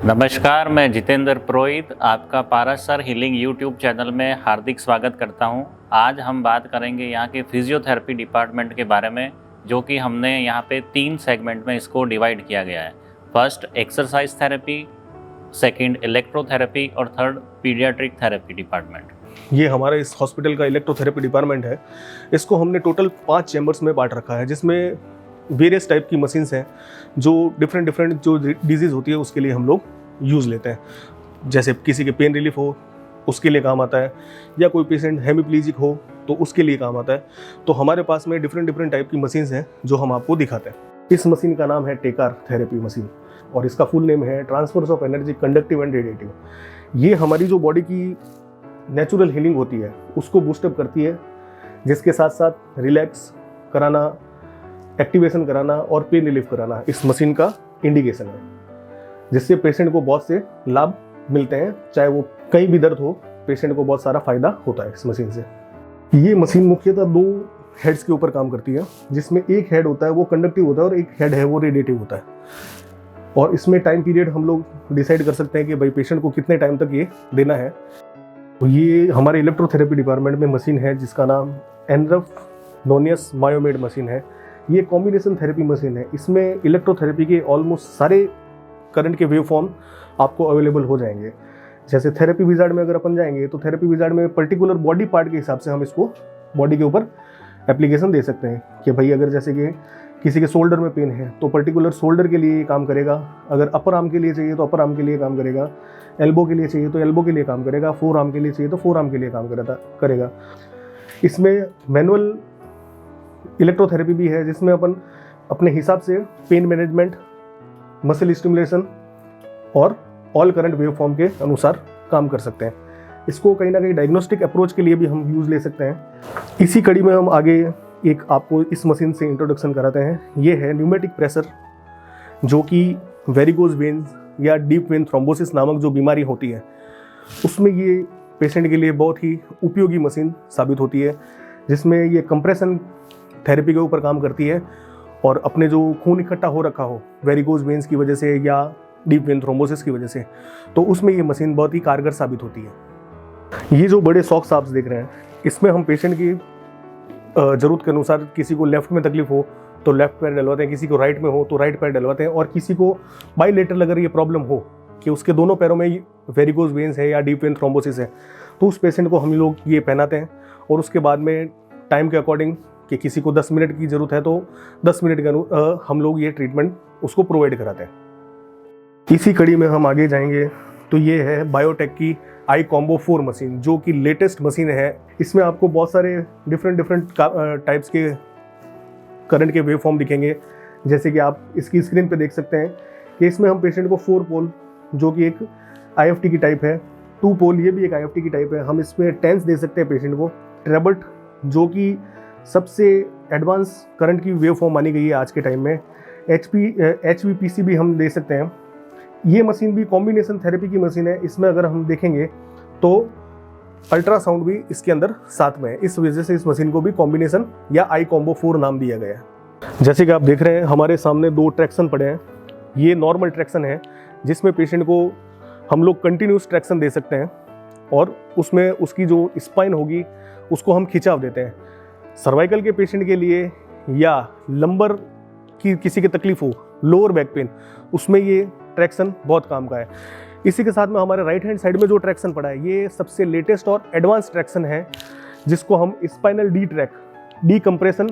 नमस्कार, मैं जितेंद्र पुरोहित आपका पारासर हीलिंग यूट्यूब चैनल में हार्दिक स्वागत करता हूं। आज हम बात करेंगे यहाँ के फिजियोथेरेपी डिपार्टमेंट के बारे में, जो कि हमने यहाँ पे 3 सेगमेंट में इसको डिवाइड किया गया है। First exercise therapy, second electrotherapy और थर्ड पीडियाट्रिक थेरेपी डिपार्टमेंट। ये हमारा इस हॉस्पिटल का इलेक्ट्रोथेरेपी डिपार्टमेंट है। इसको हमने टोटल 5 चैम्बर्स में बांट रखा है, जिसमें वेरियस टाइप की मशीन्स हैं जो डिफरेंट जो डिजीज़ होती है उसके लिए हम लोग यूज़ लेते हैं। जैसे किसी के पेन रिलीफ हो उसके लिए काम आता है, या कोई पेशेंट हेमिप्लीजिक हो तो उसके लिए काम आता है। तो हमारे पास में डिफरेंट टाइप की मशीन्स हैं जो हम आपको दिखाते हैं। इस मशीन का नाम है टेकार थेरेपी मशीन और इसका फुल नेम है transfers of energy conductive and radiative. ये हमारी जो बॉडी की नेचुरल हीलिंग होती है उसको बूस्टअप करती है, जिसके साथ साथ रिलैक्स कराना, एक्टिवेशन कराना और पेन रिलीफ कराना इस मशीन का इंडिकेशन है, जिससे पेशेंट को बहुत से लाभ मिलते हैं। चाहे वो कहीं भी दर्द हो, पेशेंट को बहुत सारा फायदा होता है इस मशीन से। ये मशीन मुख्यतः 2 हेड्स के ऊपर काम करती है, जिसमें एक हेड होता है वो कंडक्टिव होता है और एक हेड है वो रेडिएटिव होता है। और इसमें टाइम पीरियड हम लोग डिसाइड कर सकते हैं कि भाई पेशेंट को कितने टाइम तक ये देना है। तो ये हमारे इलेक्ट्रोथेरेपी डिपार्टमेंट में मशीन है जिसका नाम एनरफ नोनियस मायोमेड मशीन है। ये कॉम्बिनेशन थेरेपी मशीन है। इसमें इलेक्ट्रोथेरेपी के ऑलमोस्ट सारे करंट के वेव फॉर्म आपको अवेलेबल हो जाएंगे। जैसे थेरेपी विजार्ड में अगर अपन जाएंगे तो थेरेपी विजार्ड में पर्टिकुलर बॉडी पार्ट के हिसाब से हम इसको बॉडी के ऊपर एप्लीकेशन दे सकते हैं कि भाई अगर जैसे कि किसी के शोल्डर में पेन है तो पर्टिकुलर शोल्डर के लिए ये काम करेगा, अगर अपर आर्म के लिए चाहिए तो अपर आर्म के लिए काम करेगा, एल्बो के लिए चाहिए तो एल्बो के लिए काम करेगा, फोर आर्म के लिए चाहिए तो फोर आर्म के लिए काम करेगा। इसमें मैनुअल इलेक्ट्रोथेरेपी भी है, जिसमें अपन अपने हिसाब से पेन मैनेजमेंट, मसल स्टिमुलेशन और ऑल करंट वेव फॉर्म के अनुसार काम कर सकते हैं। इसको कहीं ना कहीं डायग्नोस्टिक अप्रोच के लिए भी हम यूज़ ले सकते हैं। इसी कड़ी में हम आगे एक आपको इस मशीन से इंट्रोडक्शन कराते हैं। ये है न्यूमेटिक प्रेशर, जो कि वेरिकोज वेन्स या डीप वेन थ्रोम्बोसिस नामक जो बीमारी होती है उसमें ये पेशेंट के लिए बहुत ही उपयोगी मशीन साबित होती है, जिसमें ये कंप्रेशन थेरेपी के ऊपर काम करती है और अपने जो खून इकट्ठा हो रखा हो वेरिकोज वेन्स की वजह से या डीप वेन थ्रोम्बोसिस की वजह से, तो उसमें ये मशीन बहुत ही कारगर साबित होती है। ये जो बड़े सॉक्स आप देख रहे हैं, इसमें हम पेशेंट की ज़रूरत के अनुसार, किसी को लेफ्ट में तकलीफ हो तो लेफ्ट पैर डलवाते हैं, किसी को राइट में हो तो राइट पैर डलवाते हैं, और किसी को बाईलेटरल अगर ये प्रॉब्लम हो कि उसके दोनों पैरों में वेरिकोज वेन्स है या डीप वेन थ्रोम्बोसिस है, तो उस पेशेंट को हम लोग ये पहनाते हैं। और उसके बाद में टाइम के अकॉर्डिंग कि किसी को 10 मिनट की ज़रूरत है तो 10 मिनट का हम लोग ये ट्रीटमेंट उसको प्रोवाइड कराते हैं। इसी कड़ी में हम आगे जाएंगे तो ये है बायोटेक की आई कॉम्बो 4 मशीन, जो कि लेटेस्ट मशीन है। इसमें आपको बहुत सारे डिफरेंट टाइप्स के करंट के वेव फॉर्म दिखेंगे। जैसे कि आप इसकी स्क्रीन पे देख सकते हैं कि इसमें हम पेशेंट को 4 पोल, जो कि एक IFT की टाइप है, 2 पोल, ये भी एक IFT की टाइप है। हम इसमें टेंस दे सकते हैं पेशेंट को, ट्रेबल्ट, जो कि सबसे एडवांस करंट की वेव फॉर्म मानी गई है आज के टाइम में, HVPC भी हम दे सकते हैं। ये मशीन भी कॉम्बिनेशन थेरेपी की मशीन है। इसमें अगर हम देखेंगे तो अल्ट्रासाउंड भी इसके अंदर साथ में है, इस वजह से इस मशीन को भी कॉम्बिनेशन या आई कॉम्बो 4 नाम दिया गया है। जैसे कि आप देख रहे हैं हमारे सामने 2 ट्रैक्शन पड़े हैं। ये नॉर्मल ट्रैक्शन है, जिसमें पेशेंट को हम लोग कंटिन्यूस ट्रैक्शन दे सकते हैं और उसमें उसकी जो स्पाइन होगी उसको हम खिंचाव देते हैं। सर्वाइकल के पेशेंट के लिए या लंबर की किसी की तकलीफ हो, लोअर बैक पेन, उसमें ये ट्रैक्शन बहुत काम का है। इसी के साथ में हमारे राइट हैंड साइड में जो ट्रैक्शन पड़ा है, ये सबसे लेटेस्ट और एडवांस ट्रैक्शन है, जिसको हम स्पाइनल डी कंप्रेशन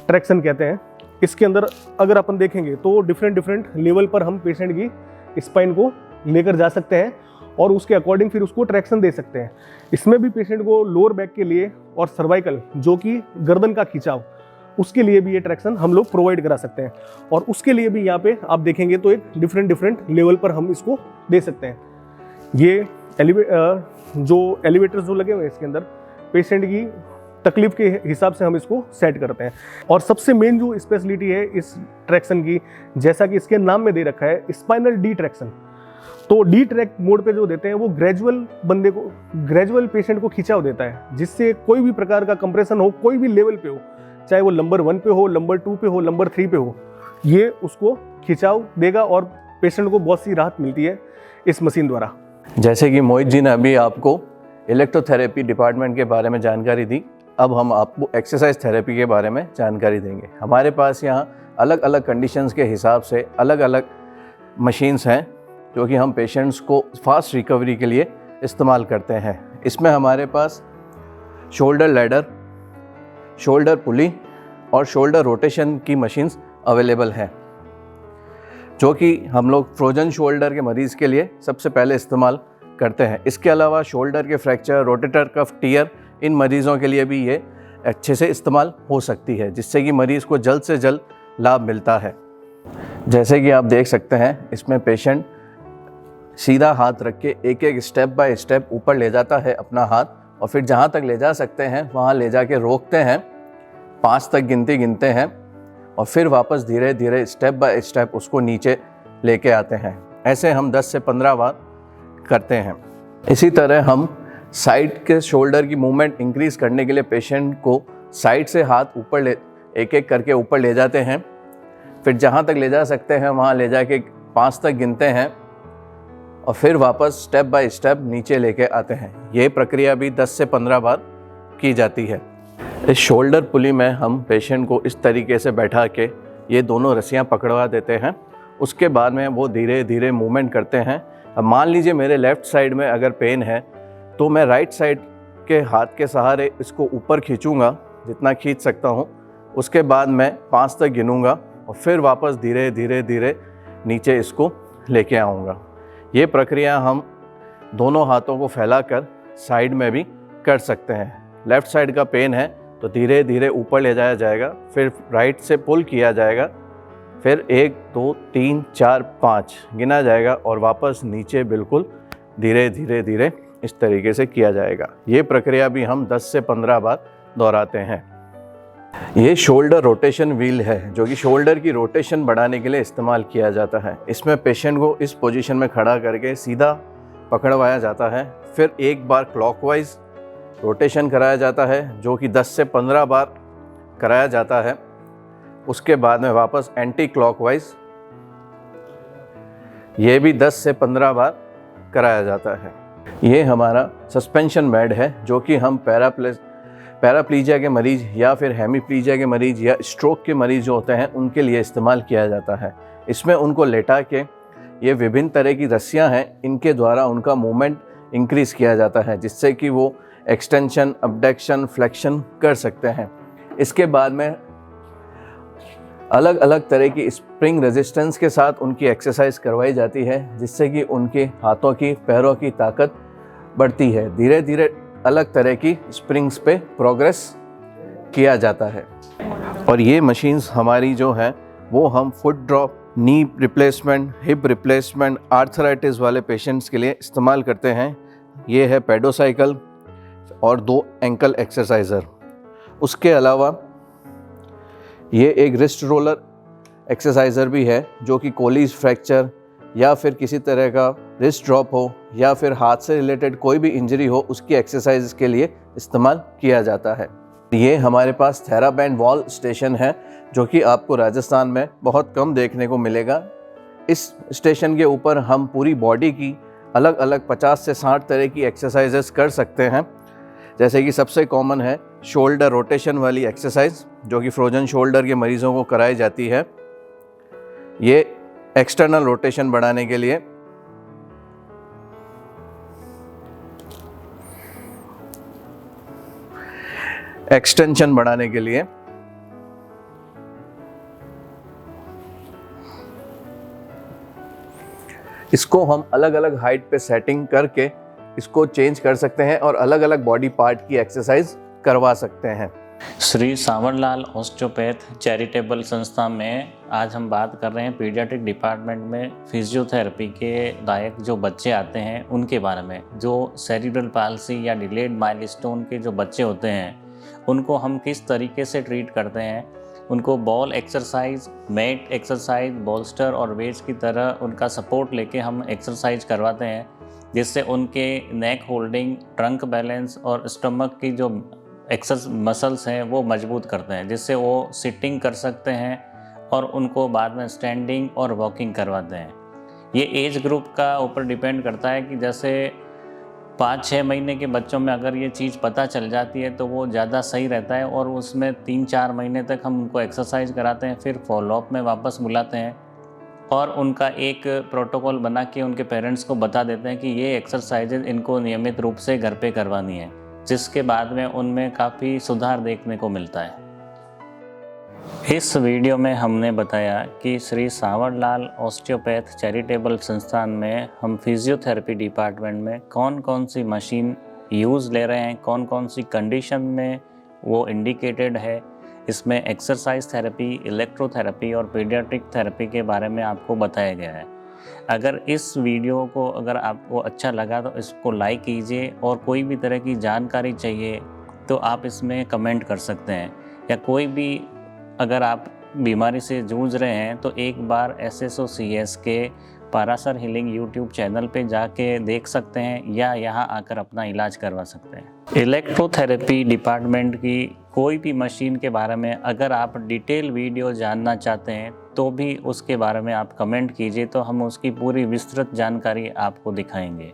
ट्रैक्शन कहते हैं। इसके अंदर अगर अपन देखेंगे तो डिफरेंट लेवल पर हम पेशेंट की स्पाइन को लेकर जा सकते हैं और उसके अकॉर्डिंग फिर उसको ट्रैक्शन दे सकते हैं। इसमें भी पेशेंट को लोअर बैक के लिए और सर्वाइकल, जो कि गर्दन का खिंचाव, उसके लिए भी ये ट्रैक्शन हम लोग प्रोवाइड करा सकते हैं। और उसके लिए भी यहाँ पे आप देखेंगे तो एक डिफरेंट लेवल पर हम इसको दे सकते हैं। ये जो एलिवेटर्स जो लगे हुए हैं इसके अंदर, पेशेंट की तकलीफ के हिसाब से हम इसको सेट करते हैं। और सबसे मेन जो स्पेशलिटी है इस ट्रैक्शन की, जैसा कि इसके नाम में दे रखा है स्पाइनल डी ट्रैक्शन, तो डी ट्रैक मोड पे जो देते हैं वो ग्रेजुअल पेशेंट को खिंचाव देता है, जिससे कोई भी प्रकार का कंप्रेशन हो, कोई भी लेवल पे हो, चाहे वो नंबर 1 पे हो, नंबर 2 पे हो, नंबर 3 पे हो, ये उसको खिंचाव देगा और पेशेंट को बहुत सी राहत मिलती है। इस मशीन द्वारा। जैसे कि मोहित जी ने अभी आपको इलेक्ट्रोथेरेपी डिपार्टमेंट के बारे में जानकारी दी, अब हम आपको एक्सरसाइज थेरेपी के बारे में जानकारी देंगे। हमारे पास यहाँ अलग अलग कंडीशंस के हिसाब से अलग अलग मशीन्स हैं जो कि हम पेशेंट्स को फास्ट रिकवरी के लिए इस्तेमाल करते हैं। इसमें हमारे पास शोल्डर लैडर, शोल्डर पुली और शोल्डर रोटेशन की मशीन्स अवेलेबल हैं, जो कि हम लोग फ्रोजन शोल्डर के मरीज़ के लिए सबसे पहले इस्तेमाल करते हैं। इसके अलावा शोल्डर के फ्रैक्चर, रोटेटर कफ टियर, इन मरीज़ों के लिए भी ये अच्छे से इस्तेमाल हो सकती है, जिससे कि मरीज़ को जल्द से जल्द लाभ मिलता है। जैसे कि आप देख सकते हैं, इसमें पेशेंट सीधा हाथ रख के एक एक स्टेप बाय स्टेप ऊपर ले जाता है अपना हाथ, और फिर जहाँ तक ले जा सकते हैं वहाँ ले जा के रोकते हैं, 5 तक गिनते हैं और फिर वापस धीरे धीरे स्टेप बाय स्टेप उसको नीचे लेके आते हैं। ऐसे हम 10 से 15 बार करते हैं। इसी तरह हम साइड के शोल्डर की मूवमेंट इंक्रीज़ करने के लिए पेशेंट को साइड से हाथ ऊपर एक एक करके ऊपर ले जाते हैं, फिर जहाँ तक ले जा सकते हैं वहाँ ले जाके 5 तक गिनते हैं और फिर वापस स्टेप बाय स्टेप नीचे लेके आते हैं। ये प्रक्रिया भी 10 से 15 बार की जाती है। इस शोल्डर पुली में हम पेशेंट को इस तरीके से बैठा के ये दोनों रस्सियाँ पकड़वा देते हैं। उसके बाद में वो धीरे धीरे मूवमेंट करते हैं। अब मान लीजिए मेरे लेफ़्ट साइड में अगर पेन है तो मैं राइट साइड के हाथ के सहारे इसको ऊपर खींचूँगा जितना खींच सकता हूँ। उसके बाद मैं 5 तक गिनूँगा और फिर वापस धीरे धीरे धीरे नीचे इसको लेके आऊँगा। ये प्रक्रिया हम दोनों हाथों को फैलाकर साइड में भी कर सकते हैं। लेफ़्ट साइड का पेन है तो धीरे धीरे ऊपर ले जाया जाएगा, फिर राइट से पुल किया जाएगा, फिर 1 2 3 4 5 गिना जाएगा और वापस नीचे बिल्कुल धीरे धीरे धीरे इस तरीके से किया जाएगा। ये प्रक्रिया भी हम 10 से 15 बार दोहराते हैं। ये शोल्डर रोटेशन व्हील है जो कि शोल्डर की रोटेशन बढ़ाने के लिए इस्तेमाल किया जाता है। इसमें पेशेंट को इस पोजीशन में खड़ा करके सीधा पकड़वाया जाता है, फिर एक बार क्लॉकवाइज रोटेशन कराया जाता है जो कि 10 से 15 बार कराया जाता है। उसके बाद में वापस एंटी क्लॉकवाइज ये भी 10 से 15 बार कराया जाता है। ये हमारा सस्पेंशन बेड है जो कि हम पैराप्लीजिया के मरीज़ या फिर हेमीप्लीजिया के मरीज़ या स्ट्रोक के मरीज़ जो होते हैं उनके लिए इस्तेमाल किया जाता है। इसमें उनको लेटा के ये विभिन्न तरह की रस्सियां हैं, इनके द्वारा उनका मूवमेंट इंक्रीज़ किया जाता है जिससे कि वो एक्सटेंशन, अबडक्शन, फ्लेक्शन कर सकते हैं। इसके बाद में अलग अलग तरह की स्प्रिंग रेजिस्टेंस के साथ उनकी एक्सरसाइज करवाई जाती है जिससे कि उनके हाथों की, पैरों की ताकत बढ़ती है। धीरे धीरे अलग तरह की स्प्रिंग्स पे प्रोग्रेस किया जाता है। और ये मशीन्स हमारी जो हैं वो हम foot drop, knee replacement, hip replacement, arthritis वाले पेशेंट्स के लिए इस्तेमाल करते हैं। ये है पेडोसाइकिल और 2 एंकल एक्सरसाइज़र। उसके अलावा ये एक रिस्ट रोलर एक्सरसाइज़र भी है जो कि कोलीज फ्रैक्चर या फिर किसी तरह का रिस्ट ड्रॉप हो या फिर हाथ से रिलेटेड कोई भी इंजरी हो उसकी एक्सरसाइज के लिए इस्तेमाल किया जाता है। ये हमारे पास थेराबैंड वॉल स्टेशन है जो कि आपको राजस्थान में बहुत कम देखने को मिलेगा। इस स्टेशन के ऊपर हम पूरी बॉडी की अलग अलग 50 से 60 तरह की एक्सरसाइजेस कर सकते हैं। जैसे कि सबसे कॉमन है शोल्डर रोटेशन वाली एक्सरसाइज जो कि फ्रोजन शोल्डर के मरीज़ों को कराई जाती है। ये एक्सटर्नल रोटेशन बढ़ाने के लिए। एक्सटेंशन बढ़ाने के लिए। इसको हम अलग अलग हाइट पे सेटिंग करके इसको चेंज कर सकते हैं और अलग अलग बॉडी पार्ट की एक्सरसाइज करवा सकते हैं। श्री सांवरलाल ऑस्टियोपैथ चैरिटेबल संस्था में आज हम बात कर रहे हैं पीडियाट्रिक डिपार्टमेंट में फिजियोथेरेपी के लायक जो बच्चे आते हैं उनके बारे में। जो सेरिब्रल पाल्सी या डिलेड माइलस्टोन के जो बच्चे होते हैं उनको हम किस तरीके से ट्रीट करते हैं। उनको ball exercise, mat exercise, bolster और वेज की तरह उनका सपोर्ट लेके हम एक्सरसाइज करवाते हैं जिससे उनके नेक होल्डिंग, ट्रंक बैलेंस और स्टमक की जो मसल्स हैं वो मजबूत करते हैं जिससे वो सिटिंग कर सकते हैं और उनको बाद में स्टैंडिंग और वॉकिंग करवाते हैं। ये एज ग्रुप का ऊपर डिपेंड करता है कि जैसे 5-6 महीने के बच्चों में अगर ये चीज़ पता चल जाती है तो वो ज़्यादा सही रहता है, और उसमें 3-4 महीने तक हम उनको एक्सरसाइज कराते हैं, फिर फॉलोअप में वापस बुलाते हैं और उनका एक प्रोटोकॉल बना के उनके पेरेंट्स को बता देते हैं कि ये एक्सरसाइजेज इनको नियमित रूप से घर पे करवानी है, जिसके बाद में उनमें काफ़ी सुधार देखने को मिलता है। इस वीडियो में हमने बताया कि श्री सांवरलाल ऑस्टियोपैथ चैरिटेबल संस्थान में हम फिजियोथेरेपी डिपार्टमेंट में कौन कौन सी मशीन यूज़ ले रहे हैं, कौन कौन सी कंडीशन में वो इंडिकेटेड है। इसमें एक्सरसाइज थेरेपी, इलेक्ट्रोथेरेपी और पीडियाट्रिक थेरेपी के बारे में आपको बताया गया है। अगर इस वीडियो को अगर आपको अच्छा लगा तो इसको लाइक कीजिए, और कोई भी तरह की जानकारी चाहिए तो आप इसमें कमेंट कर सकते हैं, या कोई भी अगर आप बीमारी से जूझ रहे हैं तो एक बार SSOCS के पारासर हीलिंग यूट्यूब चैनल पे जाके देख सकते हैं, या यहाँ आकर अपना इलाज करवा सकते हैं। इलेक्ट्रोथेरेपी डिपार्टमेंट की कोई भी मशीन के बारे में अगर आप डिटेल वीडियो जानना चाहते हैं तो भी उसके बारे में आप कमेंट कीजिए, तो हम उसकी पूरी विस्तृत जानकारी आपको दिखाएंगे।